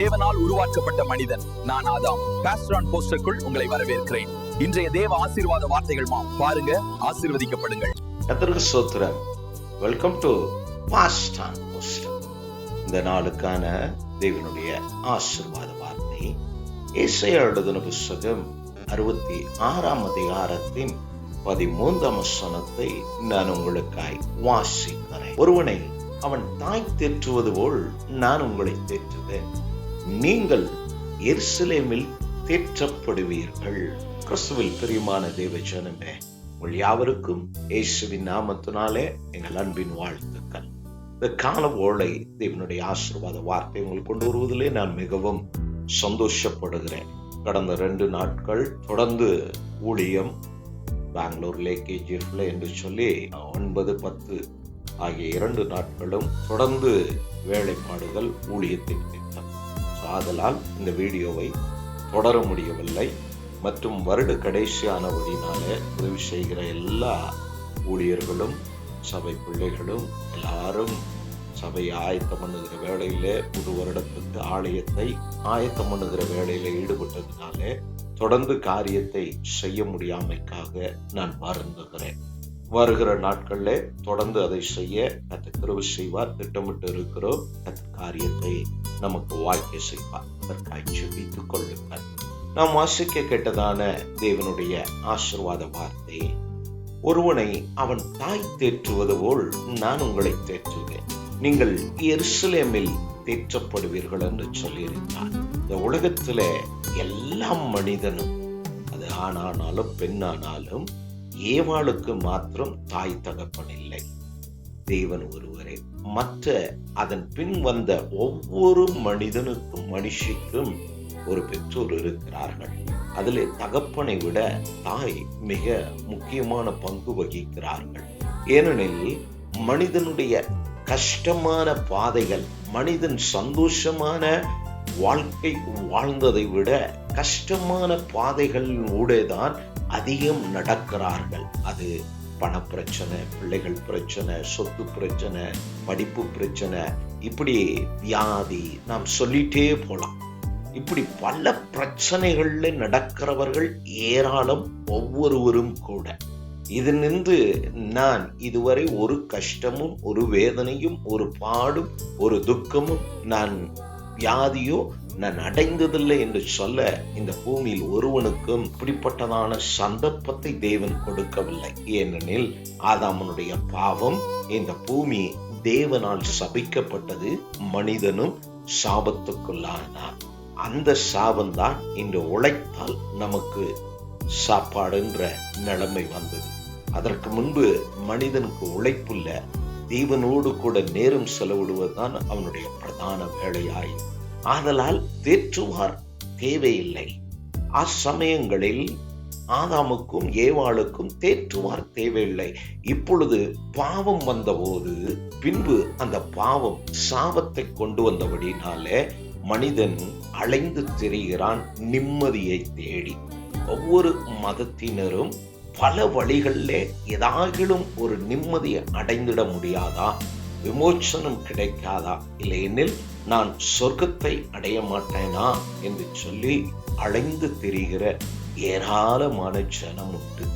தேவனால் உருவாக்கப்பட்ட மனிதன் நான் ஆதாம். பாஸ்டர் ஆன் போஸ்டருக்குள் உங்களை வரவேற்கிறேன். இன்றைய தேவ ஆசீர்வாத வார்த்தைகள் பாருங்க, ஆசீர்வதிக்கப்படுங்கள். கர்த்தருக்கு ஸ்தோத்திரம். Welcome to pastor on poster. இந்த நாளுக்கான தேவனுடைய ஆசீர்வாத வார்த்தை ஏசாயா எழுதின புத்தகம் 66ஆம் அதிகாரத்தின் 13ஆம் வசனத்தை நான் உங்களுக்காய் வாசிக்கிறேன். ஒருவனை அவன் தாய் தேற்றுவது போல் நான் உங்களை தேற்றுவேன், நீங்கள் எருசலேமில் தேற்றப்படுவீர்கள். கிறிஸ்துவில் பிரியமான தேவ ஜனமே, உங்கள் யாவருக்கும் இயேசுவின் நாமத்தினாலே எங்கள் அன்பின் வாழ்த்துக்கள். இந்த கால ஓலை தேவனுடைய ஆசீர்வாத வார்த்தை உங்களுக்கு கொண்டு வருவதிலே நான் மிகவும் சந்தோஷப்படுகிறேன். கடந்த 2 நாட்கள் தொடர்ந்து ஊழியம் பெங்களூர்ல கேஜிஎஃப்ல என்று சொல்லி 9, 10 ஆகிய 2 நாட்களும் தொடர்ந்து வேலைப்பாடுகள் ஊழியத்தின் திட்டம். ஆதலால் இந்த வீடியோவை தொடர முடியவில்லை. மற்றும் வருட கடைசியானபடினாலே உதவி செய்கிற எல்லா ஊழியர்களும் சபை பிள்ளைகளும் எல்லாரும் சபையை ஆயத்தம் பண்ணுகிற வேளையிலே புது வருடத்துக்கு ஆலயத்தை ஆயத்தம் பண்ணுகிற வேளையில ஈடுபட்டதுனாலே தொடர்ந்து காரியத்தை செய்ய முடியாமைக்காக நான் வருந்துகிறேன். வருகிற நாட்கள்ல தொடர்ந்து அதை செய்ய கர்த்தர் கிருபை செய்வார். திட்டமிட்டு இருக்கிறோம். கர்த்தர் காரியத்தை நமக்கு வாய்க்க செய்வார். அதற்காக ஜெபித்துக் கொள்ளுங்கள். நாம் வாசிக்க கேட்டதான தேவனுடைய ஆசீர்வாத வார்த்தை, ஒருவனை அவன் தாய் தேற்றுவது போல் நான் உங்களை தேற்றுவேன், நீங்கள் எருசலேமில் தேற்றப்படுவீர்கள் என்று சொல்லியிருந்தார். இந்த உலகத்துல எல்லா மனிதனும், அது ஆணானாலும் பெண்ணானாலும், ஏவாளுக்கு மாத்திரம் தாய் தகப்பன் இல்லை, தேவன் ஒருவரே. மற்ற அதன் பின் வந்த ஒவ்வொரு மனிதனுக்கும் மனுஷிக்கும் ஒரு பெற்றோர் இருக்கிறார்கள். அதிலே தகப்பனை விட தாய் மிக முக்கியமான பங்கு வகிக்கிறார்கள். ஏனெனில் மனிதனுடைய கஷ்டமான பாதைகள், மனிதன் சந்தோஷமான வாழ்க்கை வாழ்ந்ததை விட கஷ்டமான பாதைகள் ஊடேதான் அதிகம் நடக்கிறார்கள். அது பண பிரச்சனை, பிள்ளைகள் பிரச்சனை, சொத்து பிரச்சனை, படிப்பு பிரச்சனை, இப்படி வியாதி, நாம் சொல்லிட்டே போலாம். இப்படி பல பிரச்சனைகள்ல நடக்கிறவர்கள் ஏராளம், ஒவ்வொருவரும் கூட. இது நின்று நான் இதுவரை ஒரு கஷ்டமும் ஒரு வேதனையும் ஒரு பாடும் ஒரு துக்கமும் நான் வியாதியோ நான் அடைந்ததில்லை என்று சொல்ல இந்த பூமியில் ஒருவனுக்கும் இப்படிப்பட்டதான சந்தர்ப்பத்தை தேவன் கொடுக்கவில்லை. ஏனெனில் ஆதாமனுடைய பாவம் இந்த பூமி தேவனால் சபிக்கப்பட்டது, மனிதனும் சாபத்துக்குள்ளானான். அந்த சாபம்தான் இன்று உழைத்தால் நமக்கு சாப்பாடுன்ற நிலைமை வந்தது. அதற்கு முன்பு மனிதனுக்கு உழைப்புள்ள, தேவனோடு கூட நேரம் செலவிடுவதுதான் அவனுடைய பிரதான வேலையாய். ஆதலால் தேற்றுவார் தேவையில்லை. அச்சமயங்களில் ஆதாமுக்கும் ஏவாளுக்கும் தேற்றுவார் தேவையில்லை. இப்பொழுது பாவம் வந்தபோது, பின்பு அந்த பாவம் சாபத்தை கொண்டு வந்தபடினாலே மனிதன் அலைந்து திரிகிறான் நிம்மதியை தேடி. ஒவ்வொரு மதத்தினரும் பல வழிகளில் ஏதாகிலும் ஒரு நிம்மதியை அடைந்திட முடியாதா, விமோசனம் கிடைக்காதா, இல்லையெனில் நான் சொர்க்கத்தை அடைய மாட்டேனா என்று சொல்லி அலைந்து திரிகிற ஏராளமான ஜனம் உண்டு.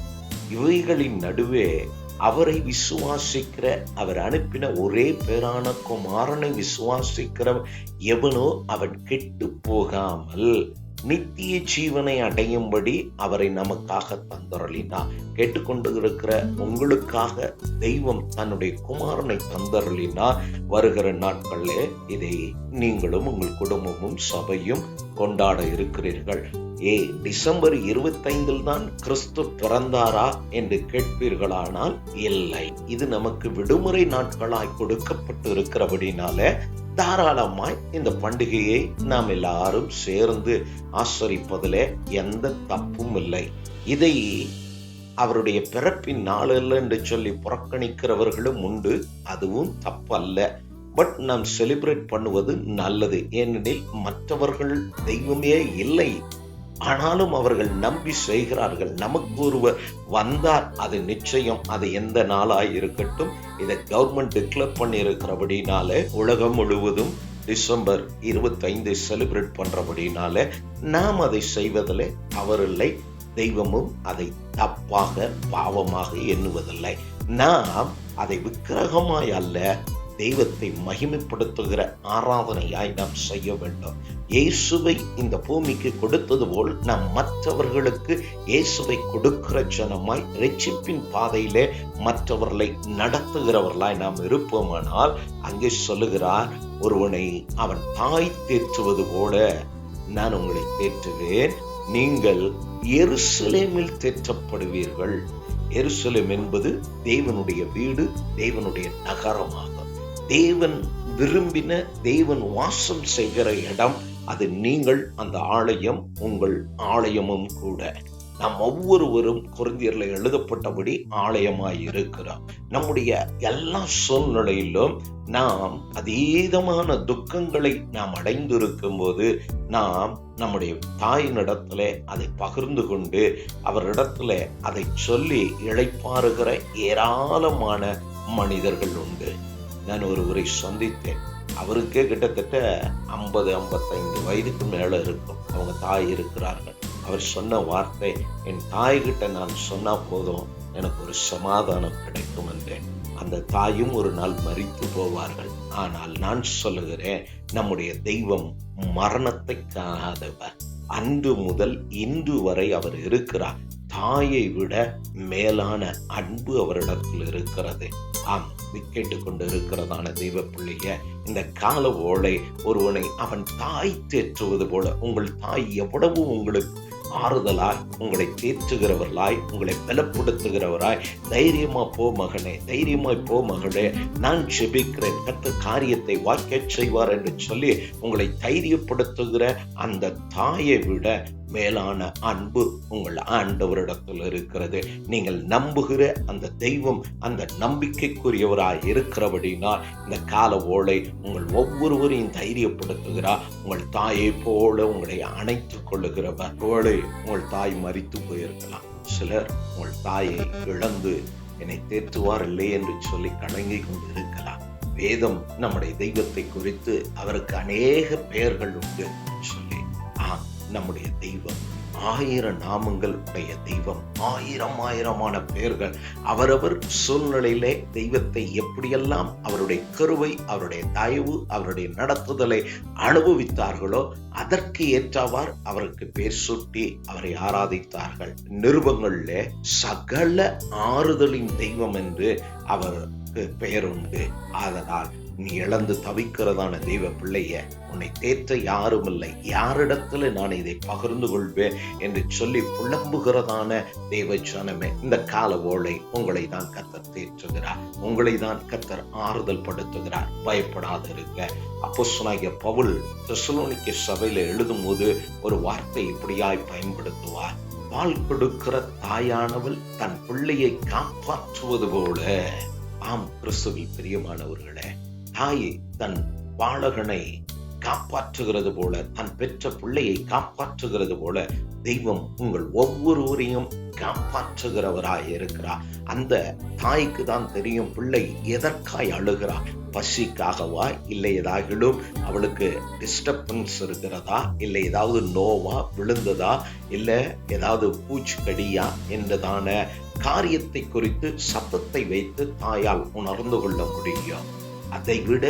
இவைகளின் நடுவே அவரை விசுவாசிக்கிற, அவர் அனுப்பின ஒரே பேரான குமாரனை விசுவாசிக்கிற எவனோ அவன் கெட்டு போகாமல் நித்திய ஜீவனை அடையும்படி அவரை நமக்காக தந்தருளினார். கேட்டுக்கொண்டு இருக்கிற உங்களுக்காக தெய்வம் தன்னுடைய குமாரனை தந்தருளினார். வருகிற நாட்களில் இதை நீங்களும் உங்கள் குடும்பமும் சபையும் கொண்டாட இருக்கிறீர்கள். டிசம்பர் 25 தான் கிறிஸ்து பிறந்தாரா என்று கேட்பீர்களானால் இல்லை. இது நமக்கு விடுமுறை நாட்களாய் கொடுக்கப்பட்டு இருக்கிறபடினால தாராளமாய் இந்த பண்டிகையை நாம் எல்லாரும் சேர்ந்து ஆசரிப்பதில் எந்த தப்பும் இல்லை. இதை அவருடைய பிறப்பின் நாள் அல்ல என்று சொல்லி புறக்கணிக்கிறவர்களும் உண்டு, அதுவும் தப்பல்ல. பட் நாம் செலிப்ரேட் பண்ணுவது நல்லது. ஏனெனில் மற்றவர்கள் தெய்வமே இல்லை, ஆனாலும் அவர்கள் நம்பி செய்கிறார்கள். நமக்கு ஒருவர் வந்தார், அது நிச்சயம், அது எந்த நாளாய் இருக்கட்டும், இதை கவர்மெண்ட் டிக்ளேர் பண்ணி இருக்கிறபடினால உலகம் முழுவதும் டிசம்பர் 25 செலிப்ரேட் பண்றபடினால நாம் அதை செய்வதில் தவறில்லை. தெய்வமும் அதை தப்பாக பாவமாக எண்ணுவதில்லை. நாம் அதை விக்கிரகமாய் அல்ல, தெய்வத்தை மகிமைப்படுத்துகிற ஆராதனையாய் நாம் செய்ய வேண்டும். இயேசுவை இந்த பூமிக்கு கொடுத்தது போல் நாம் மற்றவர்களுக்கு இயேசுவை கொடுக்கிற ஜனமாய் இரட்சிப்பின் பாதையிலே மற்றவர்களை நடத்துகிறவர்களாய் நாம் இருப்போமானால், அங்கே சொல்லுகிறார், ஒருவனை அவன் தாய் தேற்றுவது போல நான் உங்களை தேற்றுவேன், நீங்கள் எருசலேமில் தேற்றப்படுவீர்கள். எருசலேம் என்பது தேவனுடைய வீடு, தேவனுடைய நகரமாகும். தேவன் விரும்பின, தேவன் வாசம் செய்கிற இடம் அது. நீங்கள் அந்த ஆலயம், உங்கள் ஆலயமும் கூட. நாம் ஒவ்வொருவரும் கொரிந்தியர்ல எழுதப்பட்டபடி ஆலயமாய் இருக்கிறோம். நம்முடைய எல்லா சூழ்நிலையிலும் நாம் அதீதமான துக்கங்களை நாம் அடைந்திருக்கும் போது நாம் நம்முடைய தாயினிடத்துல அதை பகிர்ந்து கொண்டு அவரிடத்துல அதை சொல்லி இளைப்பாறுகிற ஏராளமான மனிதர்கள் உண்டு. நான் ஒருவரை சந்தித்தேன். அவருக்கே கிட்டத்தட்ட 50-55 வயதுக்கு மேல இருக்கும். அவங்க தாய் இருக்கிறார்கள். அவர் சொன்ன வார்த்தை, என் தாய்கிட்ட நான் சொன்னா போதும் எனக்கு ஒரு சமாதானம் கிடைக்கும் என்றேன். அந்த தாயும் ஒரு நாள் மரித்து போவார்கள். ஆனால் நான் சொல்லுகிறேன், நம்முடைய தெய்வம் மரணத்தை காணாதவர். அன்று முதல் இன்று வரை அவர் இருக்கிறார். தாயை விட மேலான அன்பு அவரிடத்தில் இருக்கிறது. ஆம், கேட்டுக்கொண்டு இருக்கிறதான தெய்வ பிள்ளைய, இந்த கால ஓலை ஒருவனை அவன் தாய் தேற்றுவது போல, உங்கள் தாய் எவ்வளவு உங்களுக்கு ஆறுதலாய், உங்களை தேற்றுகிறவர்களாய், உங்களை பலப்படுத்துகிறவராய், தைரியமா போ மகனே, தைரியமாய் போ மகளே, நான் ஜெபிக்கிறேன், கர்த்தர் காரியத்தை வாய்க்க செய்வார் என்று சொல்லி உங்களை தைரியப்படுத்துகிற அந்த தாயை விட மேலான அன்பு உங்கள் ஆண்டவரிடத்தில் இருக்கிறது. நீங்கள் நம்புகிற அந்த தெய்வம் அந்த நம்பிக்கைக்குரியவராய் இருக்கிறபடினால் இந்த கால ஓலை உங்கள் ஒவ்வொருவரையும் தைரியப்படுத்துகிறார். உங்கள் தாயை போல உங்களை அணைத்துக் கொள்ளுகிறவர். ஓலை, உங்கள் தாய் மரித்து போயிருக்கலாம். சிலர் உங்கள் தாயை இழந்து என்னை தேற்றுவார் இல்லை என்று சொல்லி கலங்கி கொண்டு இருக்கலாம். வேதம் நம்முடைய தெய்வத்தை குறித்து அவருக்கு அநேக பெயர்கள் உண்டு சொல்லி, நம்முடைய தெய்வம் 1000 நாமங்கள் உடைய தெய்வம், 1000 பெயர்கள். அவரவர் சூழ்நிலையிலே தெய்வத்தை எப்படியெல்லாம் அவருடைய கருவை, அவருடைய தயவு, அவருடைய நடத்துதலை அனுபவித்தார்களோ அதற்கு ஏற்றவார் அவருக்கு பேர் சூட்டி அவரை ஆராதித்தார்கள். நிருபங்களிலே சகல ஆறுதலின் தெய்வம் என்று அவருக்கு பெயர் உண்டு. ஆதலால் நீ இழந்து தவிக்கிறதான தெய்வ பிள்ளைய, உன்னை தேற்ற யாரும் இல்லை, யாரிடத்துல நான் இதை பகிர்ந்து கொள்வேன் என்று சொல்லி புலம்புகிறதான தெய்வ ஜனமே, இந்த கால ஓலை உங்களை தான் கர்த்தர் தேற்றுகிறார், உங்களை தான் கர்த்தர் ஆறுதல் படுத்துகிறார். பயப்படாது இருக்க. அப்போஸ்தலனாகிய பவுல் தெசலோனிக்கே சபையில எழுதும் போது ஒரு வார்த்தை இப்படியாய் பயன்படுத்துவார், பால் கொடுக்கிற தாயானவள் தன் பிள்ளையை காப்பாற்றுவது போல. ஆம், கிறிஸ்துவில் பிரியமானவர்களே, தாய் தன் பாலகனை காப்பாற்றுகிறது போல, தன் பெற்ற பிள்ளையை காப்பாற்றுகிறது போல தெய்வம் உங்கள் ஒவ்வொருவரையும் காப்பாற்றுகிறவராய் இருக்கிறார். அந்த தாய்க்கு தான் தெரியும் பிள்ளை எதற்காய் அழுகிறார். பசிக்காகவா, இல்லை ஏதாகிலும் அவளுக்கு டிஸ்டர்பன்ஸ் இருக்கிறதா, இல்லை ஏதாவது நோவா, விழுந்ததா, இல்லை ஏதாவது பூச்சிக்கடியா என்றதான காரியத்தை குறித்து சத்தத்தை வைத்து தாயால் உணர்ந்து கொள்ள முடியும். அதை விட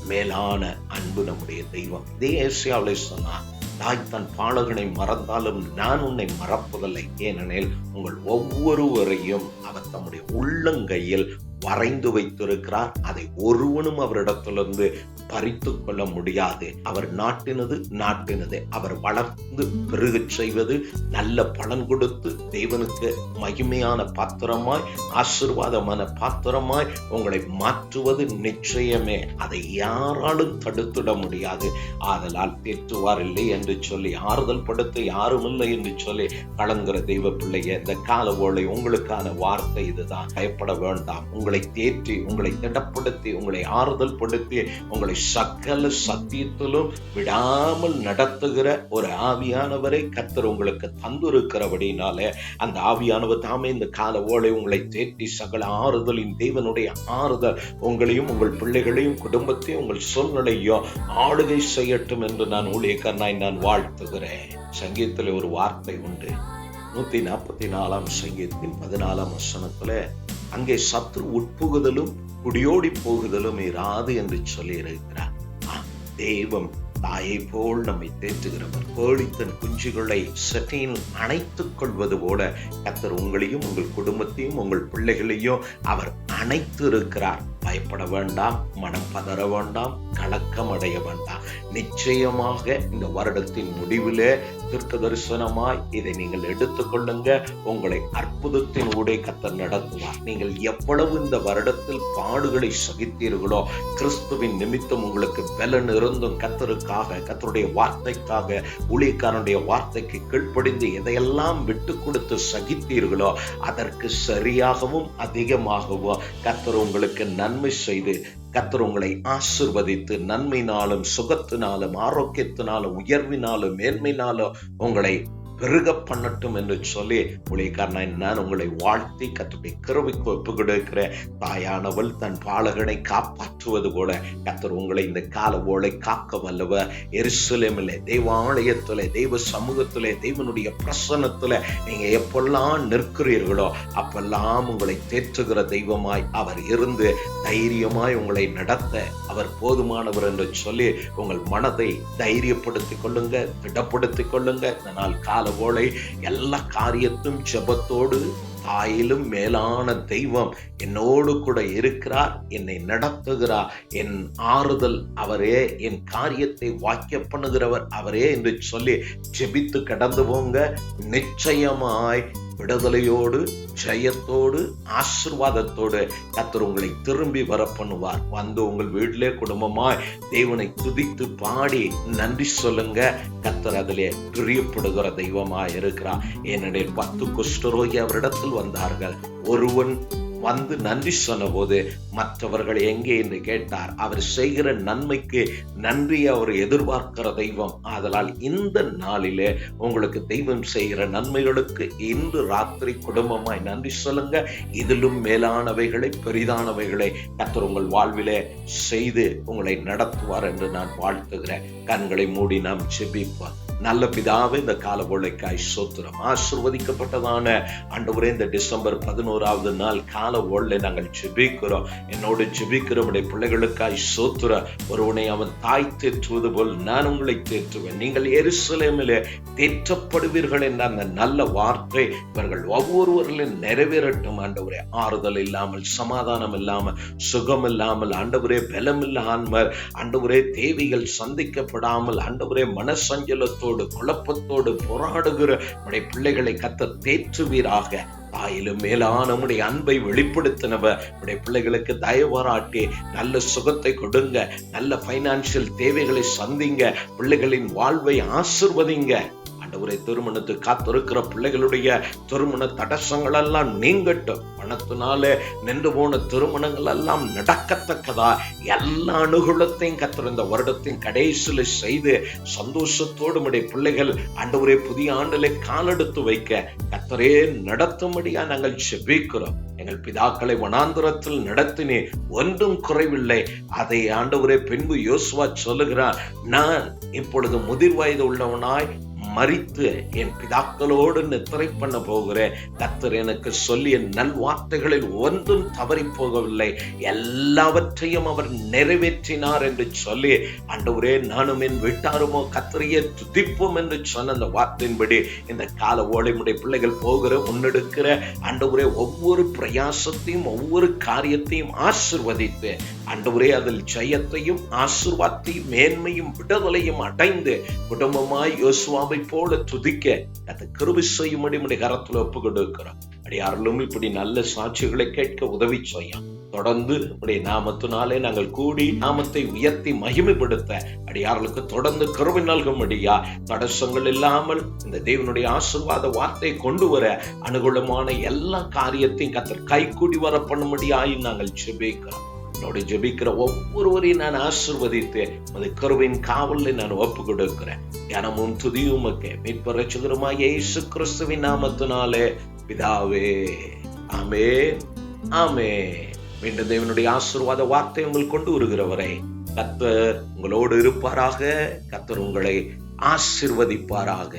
மேலான அன்பு நம்முடைய தெய்வம். இதே ஏசாயாவிலே சொன்னார், தாய் தன் பாலகனை மறந்தாலும் நான் உன்னை மறப்பதில்லை, ஏனெனில் உங்கள் ஒவ்வொருவரையும் அவர் தம்முடைய உள்ளங்கையில் வரைந்து வைத்திருக்கிறார். அதை ஒருவனும் அவரிடத்திலிருந்து பறித்து கொள்ள முடியாது. அவர் நாட்டினது, அவர் வளர்ந்து பெருகச் செய்வது, நல்ல பலன் கொடுத்து தேவனுக்கு மகிமையான பாத்திரமாய், ஆசீர்வாதமான பாத்திரமாய் உங்களை மாற்றுவது நிச்சயமே. அதை யாராலும் தடுத்துட முடியாது. ஆதலால் தேற்றுவார் இல்லை என்று சொல்லி, ஆறுதல் படுத்த யாரும் இல்லை என்று சொல்லி கலங்குற தெய்வ பிள்ளைய, இந்த கால ஓலை உங்களுக்கான வார்த்தை இதுதான். பயப்பட வேண்டாம். உங்களை தேற்றி, உங்களை திடப்படுத்தி, உங்களை ஆறுதல் படுத்தி, உங்களை சகல சத்தியத்திலும் விடாமல் நடத்துகிற ஒரு ஆவியானவரை கர்த்தர் உங்களுக்கு தந்திருக்கிறபடினாலே அந்த ஆவியானவர் தாமே இந்த கால ஓலை உங்களை தேற்றி சகல ஆறுதலின் தேவனுடைய ஆறுதல் உங்களையும் உங்கள் பிள்ளைகளையும் குடும்பத்தையும் உங்கள் சூழ்நிலையும் ஆளுகை செய்யட்டும் என்று நான் ஊழியக்காரனாய் நான் வாழ்த்துகிறேன். சங்கீதத்தில் ஒரு வார்த்தை உண்டு. 144 சங்கீதத்தின் 14 வசனத்துல, அங்கே சத்துரு உட்புகுதலும் குடியோடி போகுதலும் இராது என்று சொல்லி இருக்கிறார். தெய்வம் தாயை போல் நம்மை தேற்றுகிறவர். கோழி தன் குஞ்சுகளை சட்டையில் அணைத்துக் கொள்வது போல கர்த்தர் உங்களையும் உங்கள் குடும்பத்தையும் உங்கள் பிள்ளைகளையும் அவர் அணைத்து இருக்கிறார். பயப்பட வேண்டாம், மனம் பதற வேண்டாம், கலக்கம் அடைய வேண்டாம். நிச்சயமாக இந்த வருடத்தின் முடிவிலே தீர்க்க தரிசனமாய் இதை நீங்கள் எடுத்துக்கொள்ளுங்க. உங்களை அற்புதத்தின் ஊடே கர்த்தர் நடத்துவார். நீங்கள் எவ்வளவு இந்த வருடத்தில் பாடுகளை சகித்தீர்களோ, கிறிஸ்துவின் நிமித்தம் உங்களுக்கு பலன் இருந்தும் கர்த்தருக்காக, கர்த்தருடைய வார்த்தைக்காக, ஊழியக்காரனுடைய வார்த்தைக்கு கீழ்ப்படிந்து எதையெல்லாம் விட்டு கொடுத்து சகித்தீர்களோ அதற்கு சரியாகவும் அதிகமாகவும் கர்த்தர் உங்களுக்கு நன்மை செய்து கர்த்தர் உங்களை ஆசீர்வதித்து நன்மையினாலும் சுகத்தினாலும் ஆரோக்கியத்தினாலும் உயர்வினாலும் மேன்மையினாலும் உங்களை பெருக பண்ணட்டும் என்று சொல்லி ஊழியக்காரனாய் நான் உங்களை வாழ்த்தி கர்த்தருடைய கிருபைக்கு ஒப்புக் கொடுக்கிற தாயானவள் தன் பாலகனை காப்பாற்றுவது போல கர்த்தர் உங்களை இந்த கால ஓலை காக்க வல்லவர். எருசலேமிலே, தேவாலயத்திலே, தெய்வ சமூகத்திலே, தேவனுடைய பிரசன்னத்திலே நீங்க எப்பெல்லாம் நிற்கிறீர்களோ அப்பெல்லாம் உங்களை தேற்றுகிற தெய்வமாய் அவர் இருந்து தைரியமாய் உங்களை நடத்த அவர் போதுமானவர் என்று சொல்லி உங்கள் மனதை தைரியப்படுத்திக் கொள்ளுங்க, திடப்படுத்திக் கொள்ளுங்க. இதனால் கால ஓலை எல்லா காரியத்தும் ஜெபத்தோடு, தாயிலும் மேலான தெய்வம் என்னோடு கூட இருக்கிறார், என்னை நடத்துகிறார், என் ஆறுதல் அவரே, என் காரியத்தை வாக்கிய பண்ணுகிறவர் அவரே என்று சொல்லி ஜெபித்து கடந்து போங்க. நிச்சயமாய் விடுதலையோடு, ஜெயத்தோடு, ஆசீர்வாதத்தோடு கர்த்தர் உங்களை திரும்பி வர பண்ணுவார். வந்து உங்கள் வீட்டிலே குடும்பமாய் தேவனை துதித்து பாடி நன்றி சொல்லுங்க. கர்த்தர் அதிலே பிரியப்படுகிற தெய்வமாய் இருக்கிறார். ஏனெனில் 10 குஷ்டரோகி அவரிடத்தில் வந்தார்கள். ஒருவன் வந்து நன்றி சொன்ன போது மற்றவர்கள் எங்கே என்று கேட்டார். அவர் செய்கிற நன்மைக்கு நன்றி அவர் எதிர்பார்க்கிற தெய்வம். ஆதலால் இந்த நாளிலே உங்களுக்கு தெய்வம் செய்கிற நன்மைகளுக்கு இன்று ராத்திரி குடும்பமாய் நன்றி சொல்லுங்க. இதிலும் மேலானவைகளை, பெரிதானவைகளை கர்த்தர் உங்கள் வாழ்விலே செய்து உங்களை நடத்துவார் என்று நான் வாழ்த்துகிறேன். கண்களை மூடி நாம் ஜெபிப்போம். நல்ல பிதாவே, இந்த கால ஓலைக்காய் ஸ்தோத்திரம். ஆசீர்வதிக்கப்பட்டதான ஆண்டவரே, இந்த டிசம்பர் 11வது நாள் கால ஓலை நாங்கள் ஜெபிக்கிறோம். என்னோடு ஜெபிக்கிற உடைய பிள்ளைகளுக்காய் ஸ்தோத்திரம். ஒருவனை அவன் தாய் தேற்றுவது போல் நான் உங்களை தேற்றுவேன். நீங்கள் எருசலேமிலே தேற்றப்படுவீர்கள் என்ற அந்த நல்ல வார்த்தை இவர்கள் ஒவ்வொருவரிலும் நிறைவேறட்டும். ஆண்டவரே, ஆறுதல் இல்லாமல், சமாதானம் இல்லாமல், சுகம் இல்லாமல், ஆண்டவரே பலம் இல்லாமல், ஆண்டவரே தேவைகள் சந்திக்கப்படாமல், ஆண்டவரே மனசஞ்சலத்தோடு குழப்பத்தோடு போராடுகிற உடைய பிள்ளைகளை கர்த்தர் தேற்றுவீராக. தாயிலும் மேலான உடைய அன்பை வெளிப்படுத்தினவர் உடைய பிள்ளைகளுக்கு தயவாராட்டி நல்ல சுகத்தை கொடுங்க, நல்ல பைனான்சியல் தேவைகளை சந்திங்க, பிள்ளைகளின் வாழ்வை ஆசீர்வதிங்க. ஆண்டவரே, திருமணத்துக்கு காத்திருக்கிற பிள்ளைகளுடைய திருமண தடசங்கள் எல்லாம் நீங்கட்டும். பணத்தினால நின்று போன திருமணங்கள் எல்லாம் நடக்கத்தக்கதா எல்லா அனுகூலத்தையும் கர்த்தர் இந்த வருடத்தின் கடைசியில செய்து சந்தோஷத்தோடு உடைய பிள்ளைகள் ஆண்டவரே புதிய ஆண்டிலே காலெடுத்து வைக்க கர்த்தரே நடத்தும்படியா நாங்கள் ஜெபிக்கிறோம். எங்கள் பிதாக்களை வனாந்திரத்தில் நடத்தினே, ஒன்றும் குறைவில்லை. அதை ஆண்டவரே பின்பு யோசுவா சொல்லுகிறார், நான் இப்பொழுது முதிர் வயது உள்ளவனாய் மரித்து என் பிதாக்களோடு நித்திரை பண்ண போகிறேன். கர்த்தர் எனக்கு சொல்லிய நல்வார்த்தைகளில் ஒன்றும் தவறி போகவில்லை, எல்லாவற்றையும் அவர் நிறைவேற்றினார் என்று சொல்லி ஆண்டவரே நானும் என் வீட்டாருமோ கர்த்தரையே துதிப்போம் என்று சொன்ன அந்த வார்த்தையின்படி இந்த கால ஓலைமுடைய பிள்ளைகள் போகிற முன்னெடுக்கிற ஆண்டவரே ஒவ்வொரு பிரயாசத்தையும் ஒவ்வொரு காரியத்தையும் ஆசீர்வதித்து ஆண்டவரே அதில் ஜெயத்தையும் ஆசீர்வாதத்தையும் மேன்மையும் விடுதலையும் அடைந்து குடும்பமாய் யோசுவாவை போல துதிக்க அந்த கிருபை செய்யும்படி கரத்துல ஒப்பு கொடுக்கிறோம். அடியார்களும் இப்படி நல்ல சாட்சிகளை கேட்க உதவி செய்யும். தொடர்ந்து உடைய நாமத்தினாலே நாங்கள் கூடி நாமத்தை உயர்த்தி மகிமைப்படுத்த அடியார்களுக்கு தொடர்ந்து கிருபை நல்கும்படியா, தடசங்கள் இல்லாமல் இந்த தேவனுடைய ஆசீர்வாத வார்த்தை கொண்டு வர அனுகூலமான எல்லா காரியத்தையும் கர்த்தர் கைகூடி வர பண்ணும்படியாய் நாங்கள் ஜெபிக்கிறோம். என்னோட ஜெபிக்கிற ஒவ்வொருவரையும் நான் ஆசீர்வதித்து அது கருவின் காவலில் நான் ஒப்பு கொடுக்கிறேன். தினமும் துதியும் மீட்பர் ரட்சகருமாய் இயேசு கிறிஸ்துவின் நாமத்தினாலே பிதாவே, ஆமென், ஆமென். மீண்டும் தேவனுடைய ஆசீர்வாத வார்த்தை உங்களுக்கு கொண்டு வருகிறவரை கர்த்தர் உங்களோடு இருப்பாராக. கர்த்தர் உங்களை ஆசீர்வதிப்பாராக.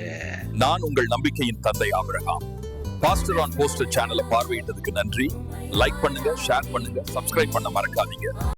நான் உங்கள் நம்பிக்கையின் தந்தை ஆபிரகாம். பாஸ்டர் ஆன் போஸ்டர் சேனலை பார்வையிட்டதுக்கு நன்றி. லைக் பண்ணுங்க, ஷேர் பண்ணுங்க, சப்ஸ்கிரைப் பண்ண மறக்காதீங்க.